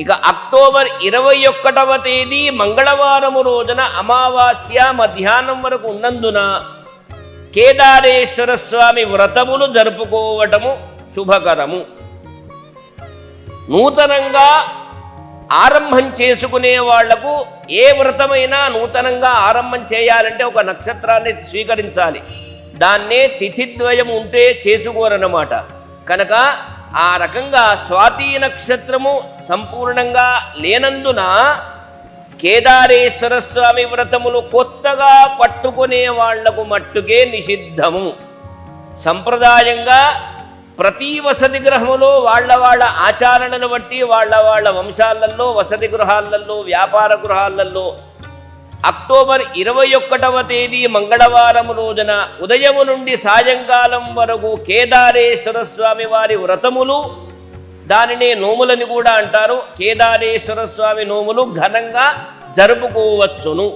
ఇక అక్టోబర్ 21వ తేదీ మంగళవారము రోజున అమావాస్య మధ్యాహ్నం వరకు ఉన్నందున కేదారేశ్వర స్వామి వ్రతములు జరుపుకోవటము శుభకరము. నూతనంగా ఆరంభం చేసుకునే వాళ్లకు ఏ వ్రతమైనా నూతనంగా ఆరంభం చేయాలంటే ఒక నక్షత్రాన్ని స్వీకరించాలి. దాన్నే తిథిద్వయం ఉంటే చేసుకోరన్నమాట. కనుక ఆ రకంగా స్వాతి నక్షత్రము సంపూర్ణంగా లేనందున కేదారేశ్వర స్వామి వ్రతములు కొత్తగా పట్టుకునే వాళ్లకు మట్టుకే నిషిద్ధము. సంప్రదాయంగా ప్రతి వసతి గృహములో వాళ్ళ ఆచరణను బట్టి వాళ్ళ వంశాలలో, వసతి గృహాలలో, వ్యాపార గృహాలలో అక్టోబర్ 21వ తేదీ మంగళవారం రోజున ఉదయము నుండి సాయంకాలం వరకు కేదారేశ్వర స్వామి వారి వ్రతములు, దానినే నోములని కూడా అంటారు, కేదారేశ్వర స్వామి నోములు ఘనంగా జరుపుకోవచ్చును.